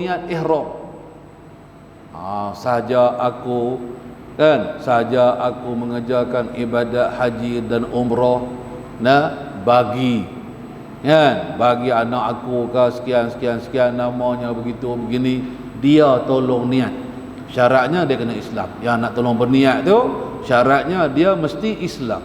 niat ihram. Saja aku mengerjakan ibadat haji dan umrah, bagi anak aku ke sekian namanya begitu begini, dia tolong niat. Syaratnya dia kena Islam. Yang nak tolong berniat tu syaratnya dia mesti Islam.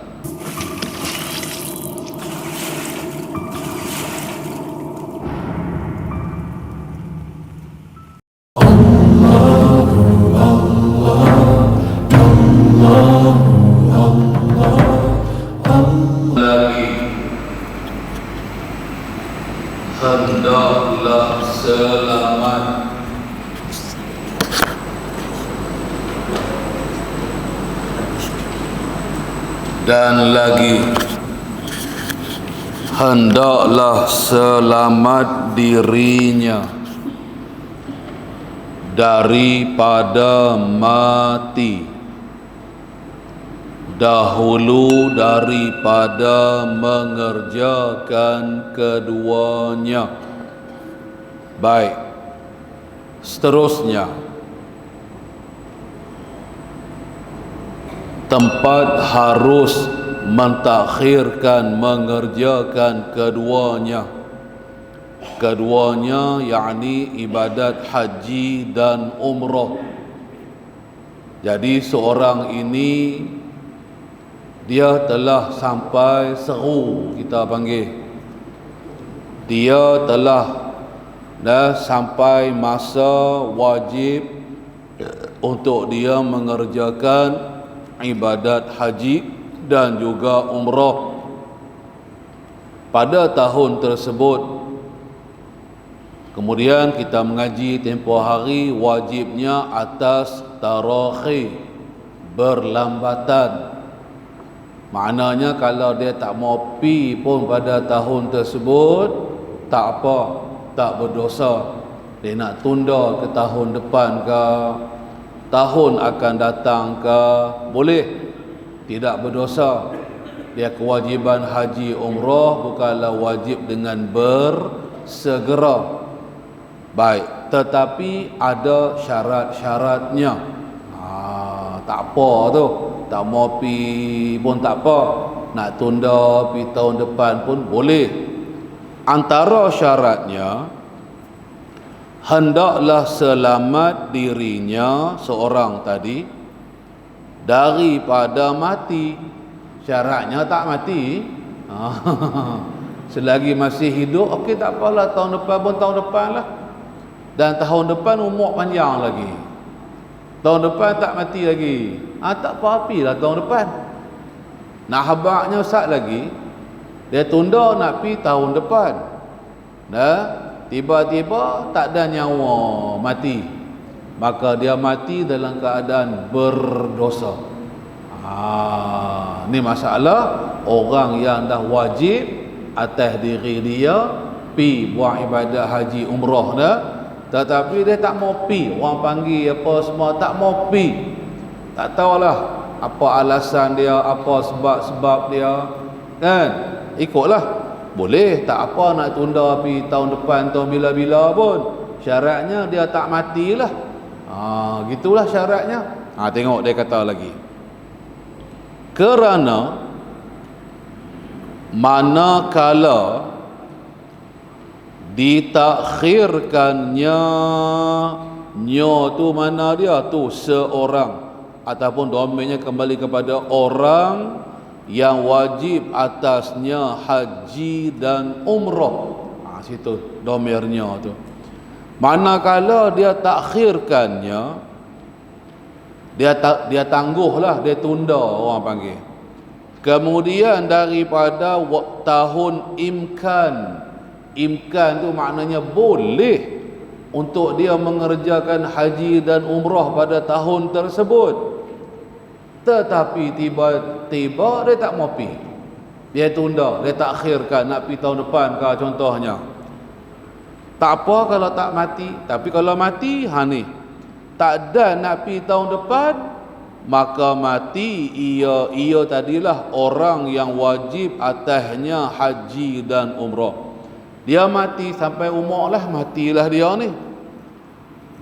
Hendaklah selamat dan lagi hendaklah selamat dirinya daripada mati dahulu daripada mengerjakan keduanya. Baik, seterusnya tempat harus mentakhirkan mengerjakan keduanya yakni ibadat haji dan umrah. Jadi seorang ini dia telah sampai seru, kita panggil, dia telah sampai masa wajib untuk dia mengerjakan ibadat haji dan juga umrah pada tahun tersebut. Kemudian kita mengaji tempoh hari, wajibnya atas tarakhi, berlambatan. Maknanya kalau dia tak mau pi pun pada tahun tersebut, tak apa, tak berdosa. Dia nak tunda ke tahun depan ke, tahun akan datang ke, boleh, tidak berdosa. Dia kewajiban haji umrah bukanlah wajib dengan bersegera. Baik, tetapi ada syarat-syaratnya. Tak apa tu, tak mau pi pun tak apa, nak tunda pi tahun depan pun boleh. Antara syaratnya, hendaklah selamat dirinya seorang tadi daripada mati. Syaratnya tak mati. Selagi masih hidup, okey, tak apalah, tahun depan pun tahun depan lah. Dan tahun depan umur panjang lagi, tahun depan tak mati lagi, tak apa-apilah tahun depan. Nak habaknya sat lagi, dia tunda nak pi tahun depan, tiba-tiba tak ada nyawa, mati, maka dia mati dalam keadaan berdosa. Ni masalah orang yang dah wajib atas diri dia pi buat ibadat haji umrah tetapi dia tak mau pi, orang panggil apa semua tak mau pi, tak tahulah apa alasan dia, apa sebab-sebab dia, ikutlah, boleh, tak apa nak tunda pi tahun depan, tahun bila-bila pun, syaratnya dia tak matilah. Gitulah syaratnya. Tengok dia kata lagi, kerana manakala ditakhirkannya, tu mana dia tu seorang, ataupun domainnya kembali kepada orang yang wajib atasnya haji dan umrah. Situ domirnya tu. Manakala dia takhirkannya, dia tangguhlah, dia tunda, orang panggil. Kemudian daripada tahun imkan tu maknanya boleh untuk dia mengerjakan haji dan umrah pada tahun tersebut, tetapi tiba-tiba dia tak mau pi, dia tunda, dia takhirkan, nak pi tahun depan ke contohnya. Tak apa kalau tak mati, tapi kalau mati, ni tak ada nak pi tahun depan, maka mati ia tadilah orang yang wajib atasnya haji dan umrah. Dia mati sampai umur lah, matilah dia ni.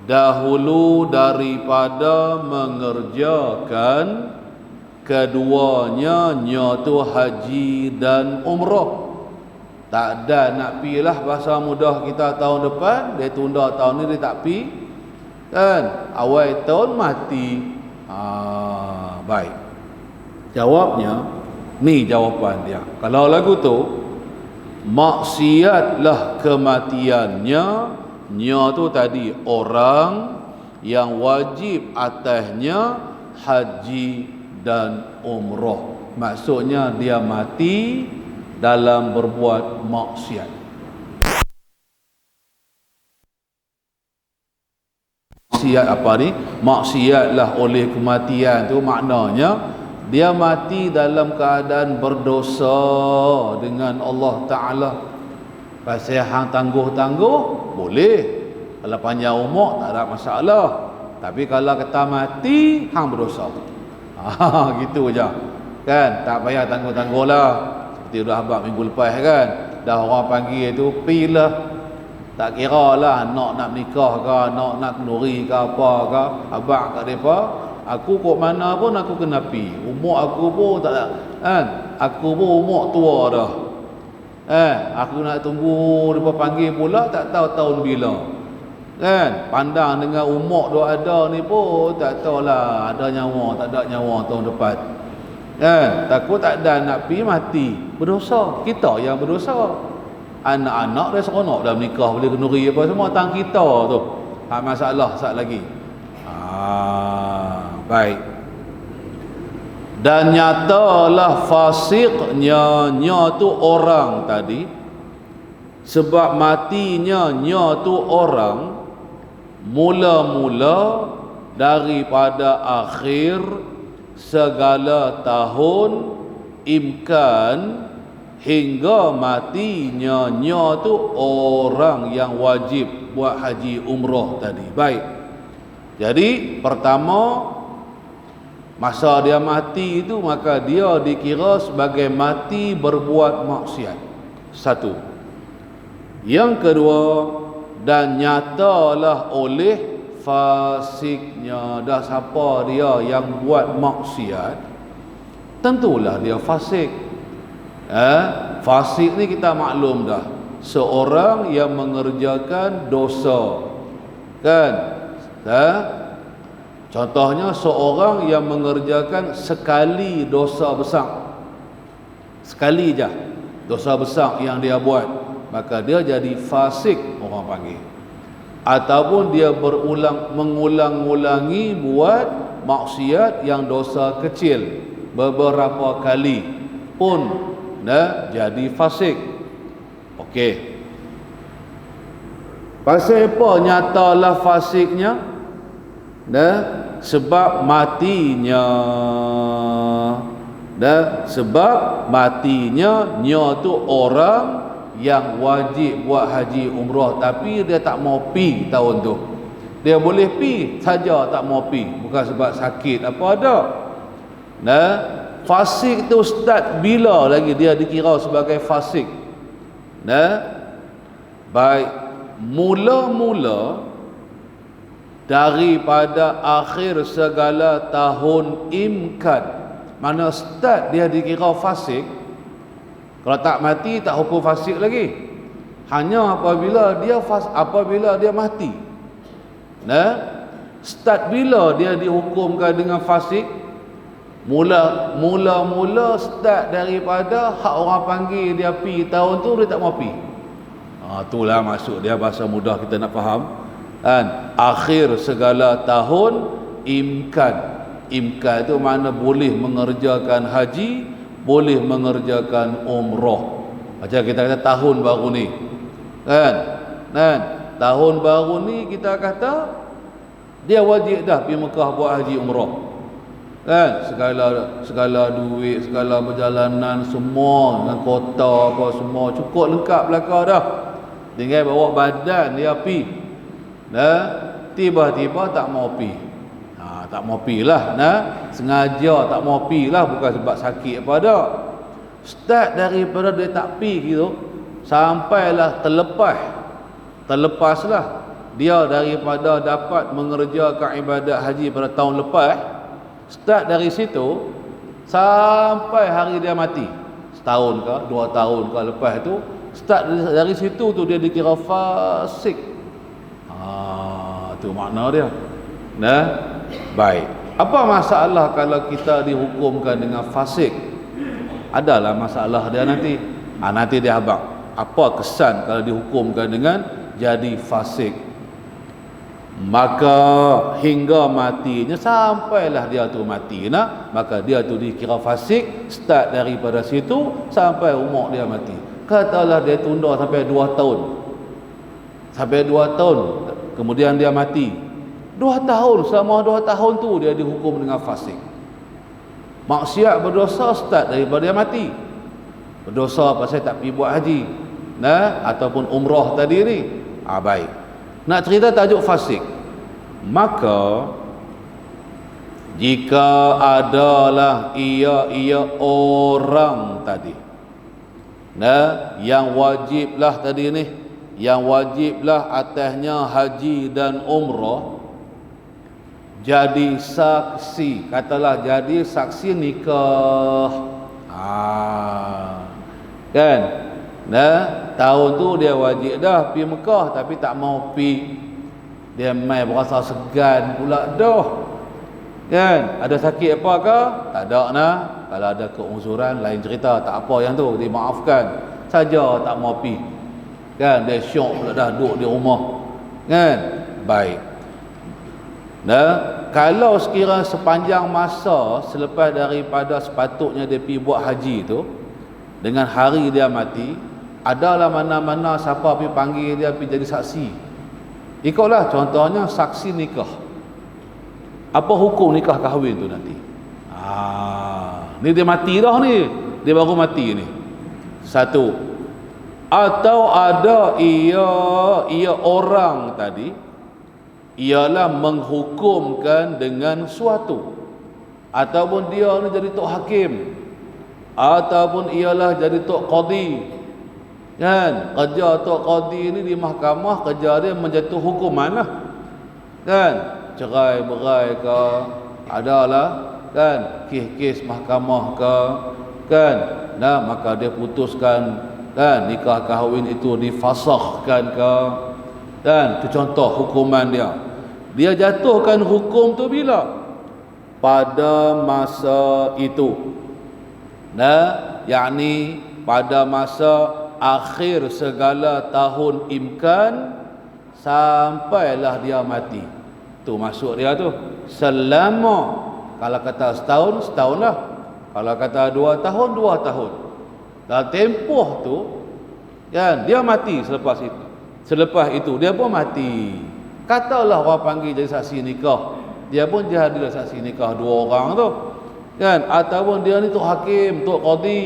dahulu daripada mengerjakan keduanya, iaitu haji dan umrah. Tak ada nak pi lah, bahasa mudah kita tahun depan, dia tunda tahun ni, dia tak pi kan, awal tahun mati. Baik, jawabnya ni jawapan dia. Kalau lagu tu maksiatlah kematiannya, nya tu tadi orang yang wajib atasnya haji dan umrah, maksudnya dia mati dalam berbuat maksiat. Maksiat apa ni? Maksiatlah oleh kematian tu maknanya dia mati dalam keadaan berdosa dengan Allah Ta'ala. Pasal hang tangguh-tangguh boleh, kalau panjang umur tak ada masalah, tapi kalau kata mati hang berdosa, gitu je kan. Tak payah tangguh-tangguh lah. Seperti dah abang minggu lepas kan, dah orang panggil tu pilah, tak kira lah nak menikah ke, nak kenduri ke apa ke, abang kat mereka, aku kok mana pun aku kena pi. Umur aku pun tak kan, aku pun umur tua dah. Aku nak tunggu mereka panggil pula tak tahu tahun bila. Kan, pandang dengan umur dia ada ni pun tak tahulah ada nyawa tak ada nyawa tahun depan. Kan, takut tak ada nak pi mati berdosa, kita yang berdosa. Anak-anak dia seronok dah menikah, boleh kenduri apa semua, tang kita tu masalah sat lagi. Baik. Dan nyatalah fasiknya, nya tu orang tadi, sebab matinya nya tu orang mula-mula daripada akhir segala tahun imkan hingga matinya nya tu orang yang wajib buat haji umrah tadi. Baik. Jadi pertama, masa dia mati itu maka dia dikira sebagai mati berbuat maksiat. Satu. Yang kedua, dan nyatalah oleh fasiknya. Dah siapa dia yang buat maksiat, tentulah dia fasik. Fasik ni kita maklum dah, seorang yang mengerjakan dosa kan. Contohnya seorang yang mengerjakan sekali dosa besar, sekali je dosa besar yang dia buat, maka dia jadi fasik orang panggil. Ataupun dia mengulang-ulangi buat maksiat yang dosa kecil beberapa kali pun jadi fasik. Okey. Pasal apa nyatalah fasiknya? Sebab matinya. Sebab matinya nya tu orang yang wajib buat haji umrah, tapi dia tak mau pi tahun tu. Dia boleh pi saja, tak mau pi, bukan sebab sakit apa ada. Fasik tu start bila lagi dia dikira sebagai fasik? Baik, mula-mula daripada akhir segala tahun imkan. Mana start dia dikira fasik? Kalau tak mati tak hukum fasik lagi. Hanya apabila dia mati. Start bila dia dihukumkan dengan fasik? Mula-mula start daripada hak orang panggil dia pi tahun tu dia tak mau pi. Itulah maksud dia, bahasa mudah kita nak faham kan. Akhir segala tahun imkan. Imkan itu makna boleh mengerjakan haji, boleh mengerjakan umrah. Macam kita kata tahun baru ni kan, tahun baru ni kita kata dia wajib dah pergi Mekah buat haji umrah kan. Segala duit, segala perjalanan semua dengan kota apa semua cukup lengkap belaka dah, tinggal bawa badan dia pi. Tiba-tiba tak mau pi. Tak mau pi lah, sengaja tak mau pi lah, bukan sebab sakit apa dah. Start daripada dia tak pi gitu sampailah terlepaslah dia daripada dapat mengerjakan ibadat haji pada tahun lepas, start dari situ sampai hari dia mati, setahun ke 2 tahun ke lepas tu, start dari situ tu dia dikira fasik. Tu makna dia. Nah, baik. Apa masalah kalau kita dihukumkan dengan fasik? Adalah masalah dia nanti. Nanti dia abang. Apa kesan kalau dihukumkan dengan jadi fasik? Maka hingga matinya, sampailah dia tu mati, maka dia tu dikira fasik. Start daripada situ sampai umur dia mati. Katalah dia tunda sampai 2 tahun. Sampai 2 tahun kemudian dia mati. 2 tahun, selama 2 tahun tu dia dihukum dengan fasik. Maksiat berdosa start daripada dia mati. Berdosa pasal tak pergi buat haji, ataupun umrah tadi ni. Baik. Nak cerita tajuk fasik. Maka jika adalah ia orang tadi, yang wajiblah tadi ni, yang wajiblah atasnya haji dan umrah, jadi saksi, katalah jadi saksi nikah. Kan? Tahun tu dia wajib dah pergi Mekah tapi tak mau pergi. Dia mai berasa segan pula dah. Kan? Ada sakit apa ke? Tak ada nah. Kalau ada keuzuran lain cerita, tak apa yang tu dimaafkan. Saja tak mau pergi. Kan? Dia syok pula dah duduk di rumah. Kan? Baik. Kalau sekiranya sepanjang masa selepas daripada sepatutnya dia pergi buat haji tu, dengan hari dia mati, adalah mana-mana siapa pergi panggil dia pergi jadi saksi. Ikutlah contohnya saksi nikah. Apa hukum nikah kahwin tu nanti? Ni dia mati dah ni. Dia baru mati ni. Satu. Atau ada ia orang tadi, ialah menghukumkan dengan suatu, ataupun dia ni jadi tok hakim, ataupun ialah jadi tok qadi. Kan? Kerja tok qadi ni di mahkamah, kerja dia menjatuh hukuman lah. Kan? Cerai berai ke, adalah kan kes-kes mahkamah ke, kan? Maka dia putuskan, kan, nikah kahwin itu difasahkan ke. Dan itu contoh hukuman dia. Dia jatuhkan hukum tu bila? Pada masa itu. Yakni pada masa akhir segala tahun imkan sampailah dia mati. Tu masuk dia tu. Selama, kalau kata setahun, setahun lah. Kalau kata 2 tahun, 2 tahun. Dalam tempoh tu, kan, dia mati selepas itu. Selepas itu dia pun mati. Katalah orang panggil jadi saksi nikah, dia pun jadilah saksi nikah 2 orang tu. Kan? Ataupun dia ni tok hakim, tok qadi.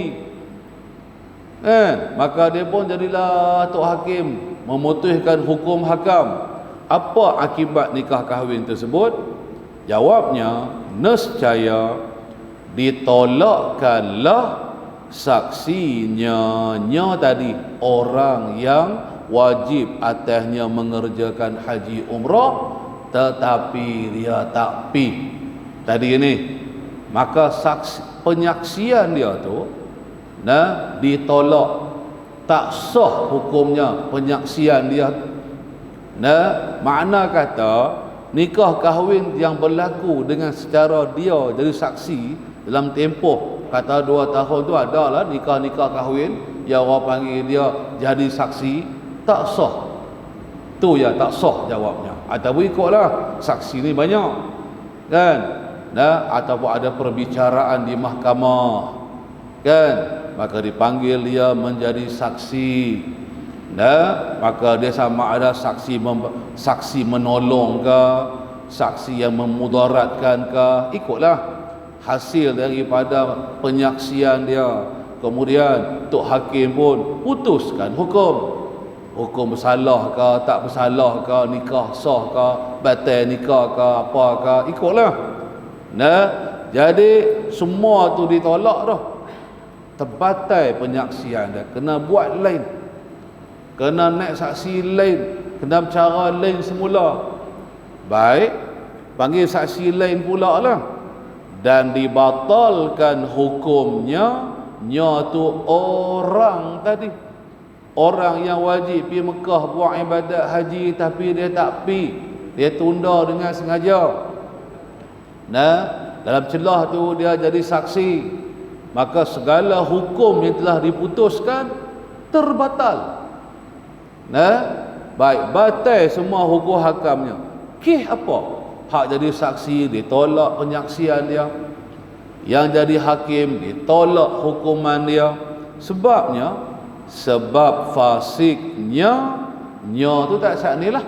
Kan? Maka dia pun jadilah tok hakim, memutuskan hukum hakam. Apa akibat nikah kahwin tersebut? Jawabnya, nescaya ditolakkanlah saksinya tadi, orang yang wajib atasnya mengerjakan haji umrah tetapi dia tak pi tadi ini. Maka penyaksian dia tu ditolak, tak sah hukumnya penyaksian dia. Makna kata nikah kahwin yang berlaku dengan secara dia jadi saksi dalam tempoh kata 2 tahun tu, adalah nikah-nikah kahwin yang orang panggil dia jadi saksi, tak sah. Tu ya tak sah jawabnya. Ataupun ikutlah saksi ni banyak, kan? Ataupun ada perbicaraan di mahkamah, kan? Maka dipanggil dia menjadi saksi. Maka dia sama ada saksi menolong ke, saksi yang memudaratkan ke, ikutlah hasil daripada penyaksian dia. Kemudian tok hakim pun putuskan hukum bersalah ke tak bersalah ke, nikah sah ke, batal nikah ke, apa ke, ikutlah. Jadi semua tu ditolak dah. Terbatal penyaksian dia, kena buat lain, kena naik saksi lain, kena cara lain semula. Baik, panggil saksi lain pula lah, dan dibatalkan hukumnya tu orang tadi, orang yang wajib pergi Mekah buat ibadat haji tapi dia tak pergi, dia tunda dengan sengaja. Nah, dalam celah tu dia jadi saksi, maka segala hukum yang telah diputuskan terbatal. Nah, baik, batal semua hukum hakamnya. Apa? Hak jadi saksi ditolak penyaksian dia, yang jadi hakim ditolak hukuman dia. Sebab fasiknya tu tak saknilah.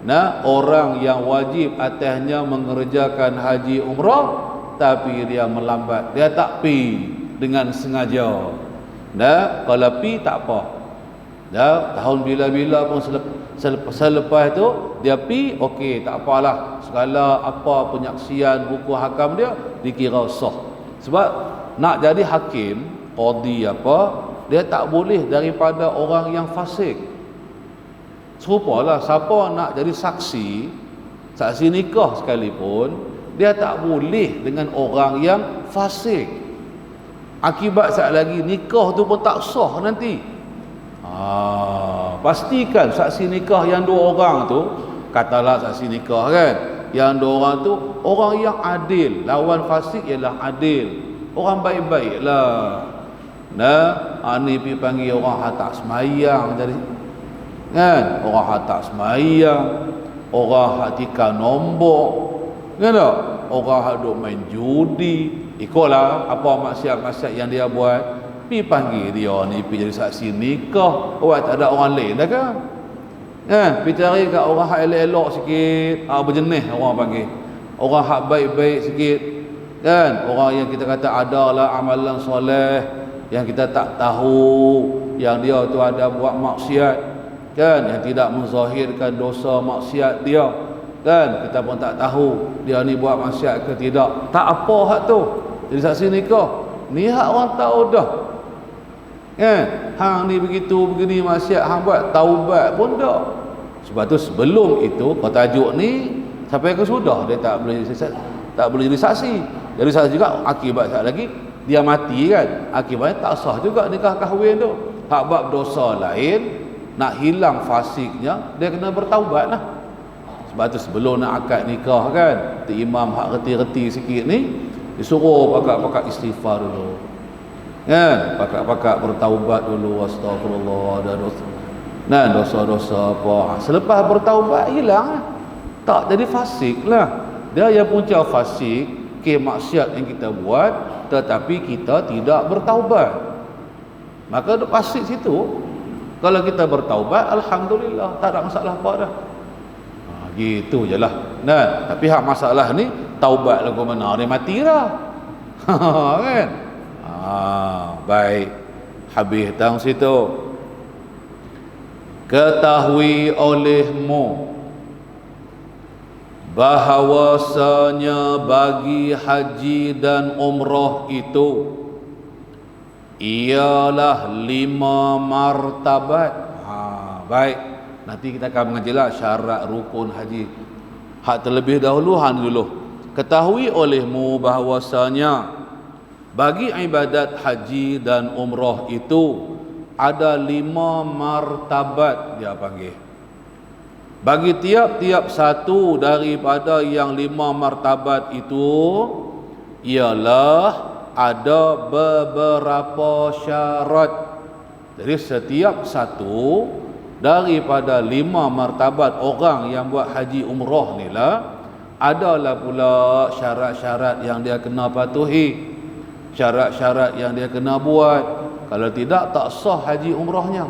Nah, orang yang wajib atasnya mengerjakan haji umrah tapi dia melambat, dia tak pi dengan sengaja. Nah, kalau pi tak apa. Dah tahun bila-bila pun selepas tu dia pi, okey, tak apalah. Segala apa penyaksian hukum hakam dia dikira sah. Sebab nak jadi hakim, qadi apa, dia tak boleh daripada orang yang fasik. Serupalah siapa nak jadi saksi nikah sekalipun, dia tak boleh dengan orang yang fasik. Akibat sekali lagi nikah tu pun tak sah nanti. Pastikan saksi nikah yang 2 orang tu, katalah saksi nikah kan, yang 2 orang tu orang yang adil, lawan fasik ialah adil, orang baik-baik lah. Nah, ni pergi panggil orang hak tak semayang jadi kan, orang hak tak semayang, orang hak tikar nombok kan tak, orang hak duk main judi, ikutlah apa maksiat-maksiat yang dia buat, pergi panggil dia ni pergi jadi saksi nikah. Tak ada orang lain dah kan? Pergi cari kat orang hak elok-elok sikit, berjenis orang panggil, orang hak baik-baik sikit kan, orang yang kita kata adalah amalan soleh yang kita tak tahu yang dia tu ada buat maksiat kan, yang tidak menzahirkan dosa maksiat dia kan, kita pun tak tahu dia ni buat maksiat ke tidak. Tak apa hak tu jadi saksi nikah ni, hak orang tahu dah kan, hang ni begitu begini maksiat hang buat, taubat pun dah. Sebab tu sebelum itu kau tajuk ni sampai ke sudah dia tak boleh jadi saksi. Jadi saksi juga akibat sekali lagi dia mati kan, akibatnya tak sah juga nikah kahwin tu. Hak bab dosa lain, nak hilang fasiknya dia kena bertaubat lah. Sebab tu sebelum nak akad nikah kan, imam hak reti-reti sikit ni disuruh pakak-pakak istighfar dulu kan, pakak-pakak bertaubat dulu, astagfirullah, ada dosa, nah dosa-dosa apa, selepas bertaubat hilang lah, tak jadi fasik lah. Dia yang punca fasik maksiat yang kita buat tetapi kita tidak bertaubat, maka fasik situ. Kalau kita bertaubat, alhamdulillah, tak ada masalah apa dah. Gitu je lah. Nah, tapi hak masalah ni taubat lagu mana, dia mati dah. Kan? Baik. Habis tang situ. Ketahui olehmu bahawasanya bagi haji dan umrah itu ialah 5 martabat. Baik, nanti kita akan mengajilah syarat rukun haji. Hak terlebih dahulu dulu. Ketahui olehmu bahawasanya bagi ibadat haji dan umrah itu ada 5 martabat dia panggil. Bagi tiap-tiap satu daripada yang 5 martabat itu ialah ada beberapa syarat. Jadi setiap satu daripada 5 martabat orang yang buat haji umrah ni lah, adalah pula syarat-syarat yang dia kena patuhi, syarat-syarat yang dia kena buat. Kalau tidak, tak sah haji umrahnya.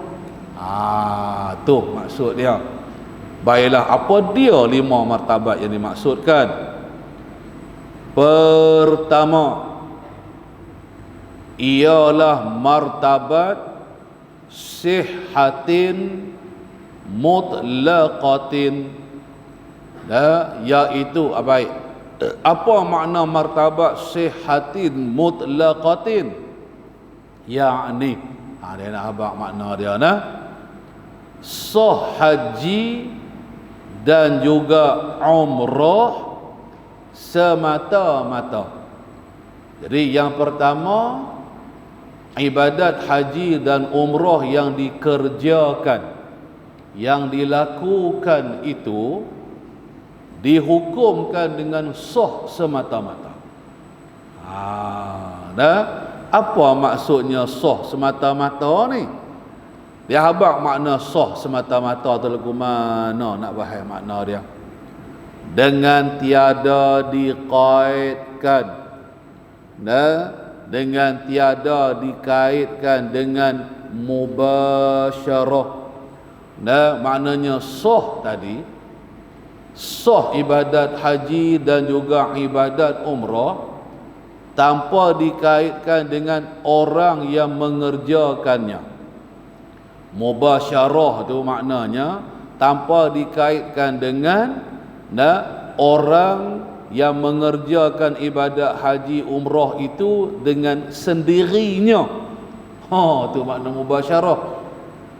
Tu maksud dia. Baiklah, apa dia 5 martabat yang dimaksudkan? Pertama ialah martabat sihhatin mutlaqatin, iaitu baik, apa makna martabat sihhatin mutlaqatin? Yakni dia nak habaq makna dia sah haji dan juga umrah semata-mata. Jadi yang pertama, ibadat haji dan umrah yang dikerjakan, yang dilakukan itu dihukumkan dengan sah semata-mata. Dah, apa maksudnya sah semata-mata ni? Dia habaq makna sah semata-mata tu lagu mana nak faham makna dia. Dengan tiada dikaitkan, dengan tiada dikaitkan dengan mubasyarah. Maknanya sah tadi, sah ibadat haji dan juga ibadat umrah tanpa dikaitkan dengan orang yang mengerjakannya. Mubasyarah tu maknanya tanpa dikaitkan dengan orang yang mengerjakan ibadat haji umrah itu dengan sendirinya. Tu makna mubasyarah.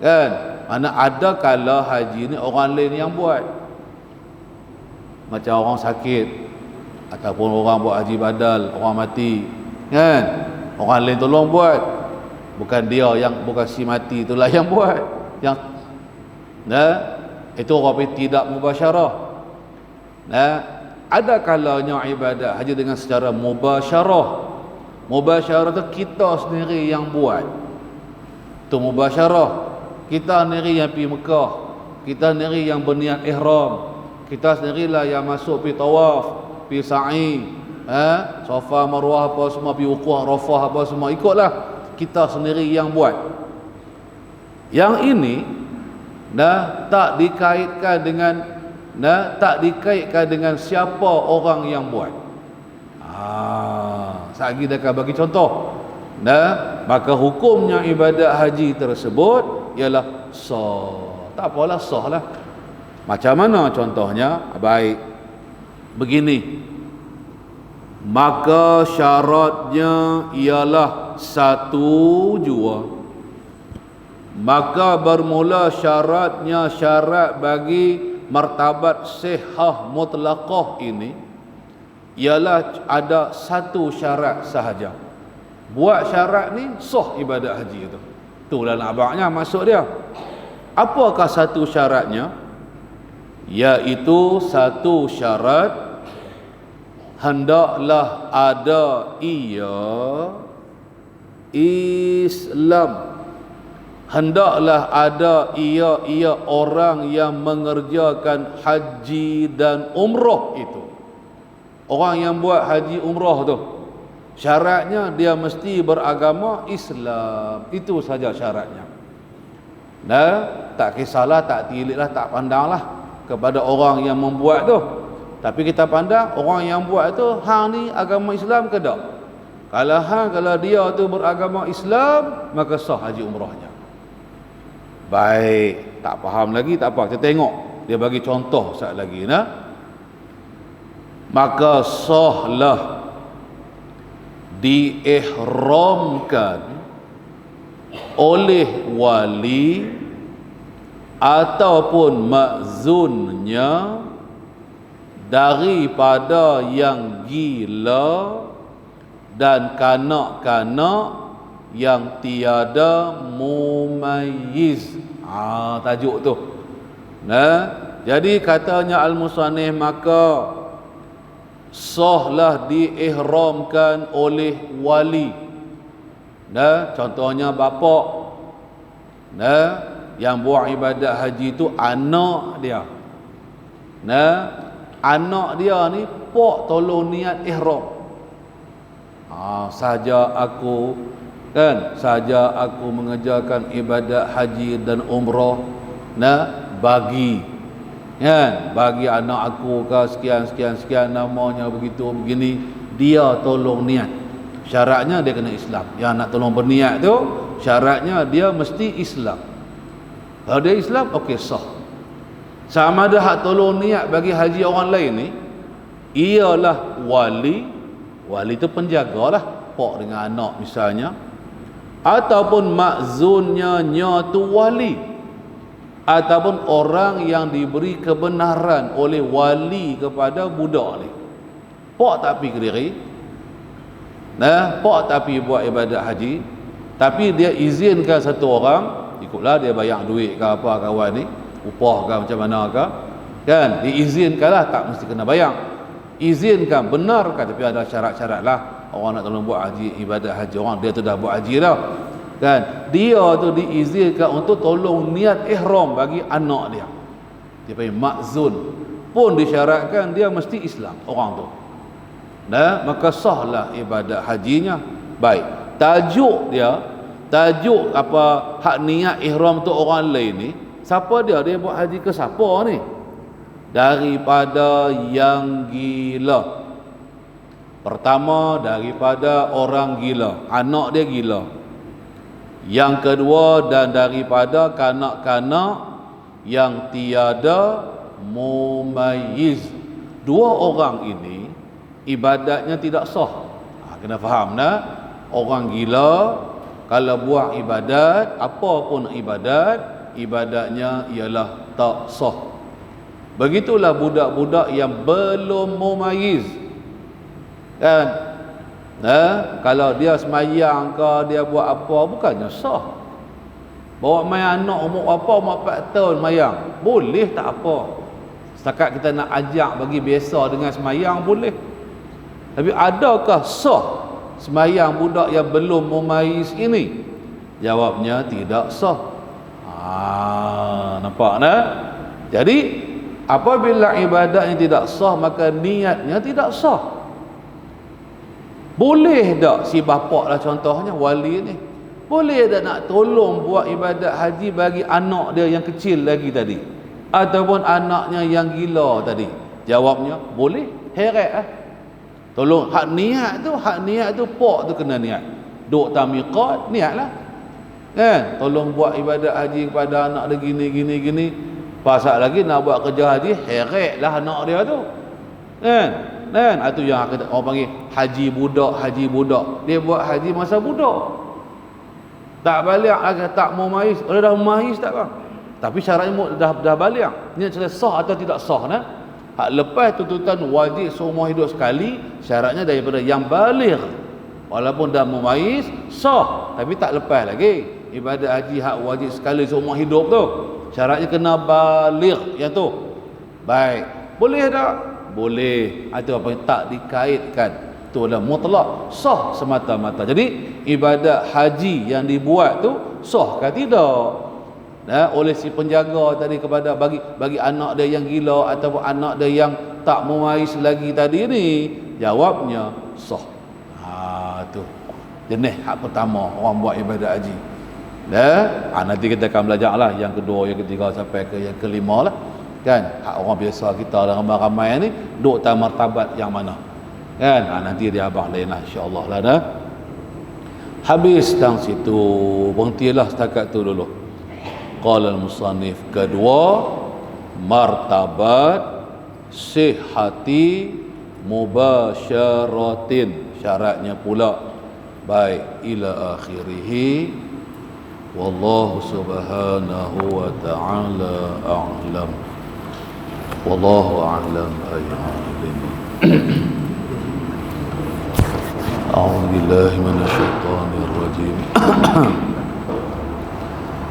Kan? Mana ada kala haji ni orang lain yang buat. Macam orang sakit ataupun orang buat haji badal, orang mati. Kan? Orang lain tolong buat. Bukan dia yang, bukan si mati itulah yang buat. Yang itu orang tidak mubasyarah. Ada kalanya ibadat haji dengan secara mubasyarah. Mubasyarah tu kita sendiri yang buat. Tu mubasyarah. Kita sendiri yang pergi Mekah, kita sendiri yang berniat ihram, kita sendirilah yang masuk pergi tawaf, pergi sa'i, Safa Marwah apa semua, pergi wukuf Arafah apa semua, ikutlah. Kita sendiri yang buat. Yang ini tak dikaitkan dengan siapa orang yang buat. Satgi dia akan bagi contoh. Maka hukumnya ibadat haji tersebut ialah sah. Tak apalah, sah lah. Macam mana contohnya? Baik, begini. Maka syaratnya ialah satu jua. Maka bermula syaratnya, syarat bagi martabat sihah mutlaqah ini ialah ada satu syarat sahaja. Buat syarat ni sah ibadat haji itu. Itulah abangnya masuk dia. Apakah satu syaratnya? Iaitu satu syarat, hendaklah ada Islam. Hendaklah ada ia orang yang mengerjakan haji dan umrah itu. Orang yang buat haji umrah tu, syaratnya dia mesti beragama Islam. Itu saja syaratnya. Tak kisahlah, tak tilitlah, tak pandanglah kepada orang yang membuat tu. Tapi kita pandang orang yang buat tu, hang ni agama Islam ke tak? Kalau dia tu beragama Islam, maka sah haji umrahnya. Baik, tak faham lagi, tak apa, kita tengok. Dia bagi contoh sekali lagi. Maka sahlah diihramkan oleh wali ataupun makzunnya daripada yang gila dan kanak-kanak yang tiada mumayyiz. Tajuk tu. Jadi katanya al-musannif, maka sahlah diihramkan oleh wali. Contohnya bapak. Yang buat ibadat haji tu anak dia. Anak dia ni pak tolong niat ihram. Saja aku mengerjakan ibadat haji dan umrah, bagi anak aku ke sekian namanya begitu begini, dia tolong niat. Syaratnya dia kena Islam. Yang nak tolong berniat tu syaratnya dia mesti Islam. Kalau dia Islam, okey, sah. Sama ada hak tolong niat bagi haji orang lain ni ialah wali. Wali tu penjagalah, pak dengan anak misalnya, ataupun makzunnya tu wali. ataupun orang yang diberi kebenaran oleh wali kepada budak ni. Pak tak pergi Kediri, pak tak pergi buat ibadat haji, tapi dia izinkan satu orang, ikutlah dia bayar duit ke apa kawan ni, upah ke macam mana ke, kan, diizinkanlah, tak mesti kena bayar, izinkan, benarkan, tapi ada syarat-syarat lah. Orang nak tolong buat haji, ibadat haji, orang dia tu dah buat haji dah, kan, dia tu diizinkan untuk tolong niat ihram bagi anak dia panggil makzun, pun disyaratkan dia mesti Islam orang tu. Maka sahlah ibadat hajinya. Baik, tajuk apa, hak niat ihram tu orang lain ni, siapa dia buat haji ke siapa ni? Daripada yang gila. Pertama, daripada orang gila, anak dia gila. Yang kedua, dan daripada kanak-kanak yang tiada mumayyiz. Dua orang ini ibadatnya tidak sah. Kena faham nah, orang gila kalau buat ibadat, apa pun ibadat, ibadatnya ialah tak sah. Begitulah budak-budak yang belum mumayyiz, kan, kalau dia semayang ke, dia buat apa, bukannya sah. Bawa main anak umur apa, umur 4 tahun mayang, boleh, tak apa. Setakat kita nak ajak bagi biasa dengan semayang, boleh. Tapi adakah sah semayang budak yang belum mumayyiz ini? Jawabnya tidak sah. Nampak nah? Jadi apabila ibadatnya tidak sah, maka niatnya tidak sah. Boleh tak si bapak lah contohnya, wali ni, boleh tak nak tolong buat ibadat haji bagi anak dia yang kecil lagi tadi, ataupun anaknya yang gila tadi? Jawabnya boleh. Heret lah. Tolong, hak niat tu pak tu kena niat. Duk tamiqat, niat lah, kan, tolong buat ibadat haji kepada anak dia gini. Pasal lagi nak buat kerja haji, heret lah anak dia tu, kan. Itu yang orang panggil haji budak. Dia buat haji masa budak, tak balik lagi, tak mumayyiz. Kalau dah mumayyiz tak bang, tapi syaratnya dah balik. Ni sah atau tidak sah nah? Hak lepas tuntutan wajib seumur hidup sekali, syaratnya daripada yang baligh. Walaupun dah mumayyiz, sah, tapi tak lepas lagi. Ibadat haji hak wajib sekali seumur hidup tu, syaratnya kena baligh yang tu. Baik, boleh tak? Boleh. Itu apa yang tak dikaitkan, itu adalah mutlak sah semata-mata. Jadi ibadat haji yang dibuat tu sah ke tidak? Oleh si penjaga tadi kepada bagi anak dia yang gila ataupun anak dia yang tak mumayyiz lagi tadi ni, jawabnya sah. Tu jenis hak pertama orang buat ibadat haji. Nanti kita akan belajar lah yang kedua, yang ketiga sampai ke yang kelima lah, kan. Hak orang biasa kita dalam ramai-ramai ni duk tak martabat yang mana, kan. Nanti dia abang lain lah, insyaAllah lah dah. Habis dari situ, berhentilah setakat tu dulu. Qala al-musannif, kedua, martabat sihhati mubasyaratin, syaratnya pula. Baik, ila akhirih. Wallahu subhanahu wa ta'ala a'lam. Wallahu a'lam ayyuhal. A'udzu billahi minasyaitonir rajim.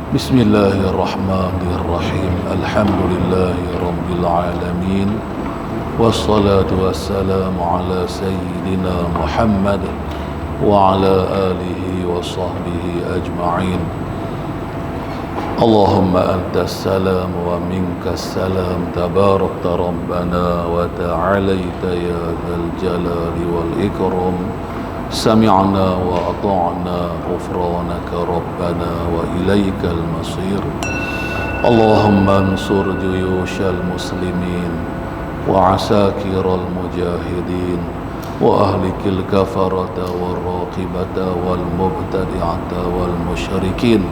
Bismillahirrahmanirrahim. Alhamdulillahi rabbil alamin. Wassalatu wassalamu ala sayyidina Muhammad wa ala alihi wa sahbihi ajma'in. Allahumma antas salam wa minkas salam, tabarakta rabbana wa ta'alaita ya dzal jalali wal ikram. Sami'na wa ata'na, ghufranaka rabbana wa ilaikal masir. Allahumma ansur juyushal muslimin wa asakiral mujahidin wa ahlikil kafarata wal raqibata wal mubtadi'ata wal musyrikin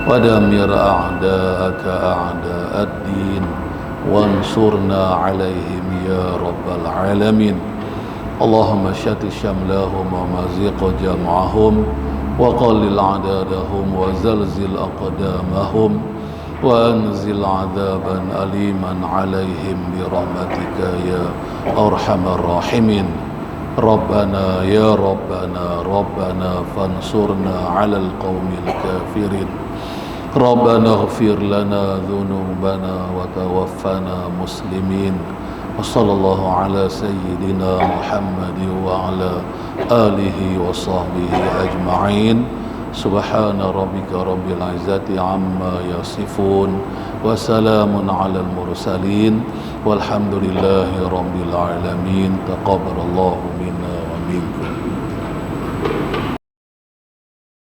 wa damir a'da'aka a'da'ad din wansurna alaihim ya rabbal alamin. Allahumma syati syamlahum wa maziq jam'ahum wa qallil adadahum wa zalzil aqdamahum وأنزل عذابا أليما عليهم برحمتك يا أرحم الراحمين. ربنا يا ربنا فانصرنا على القوم الكافرين. ربنا اغفر لنا ذنوبنا وتوفنا مسلمين. وصلى الله على سيدنا محمد وعلى آله وصحبه أجمعين. سبحان ربك رب العزة عما يصفون وسلام على المرسلين والحمد لله رب العالمين. تقبل الله منا ومنكم.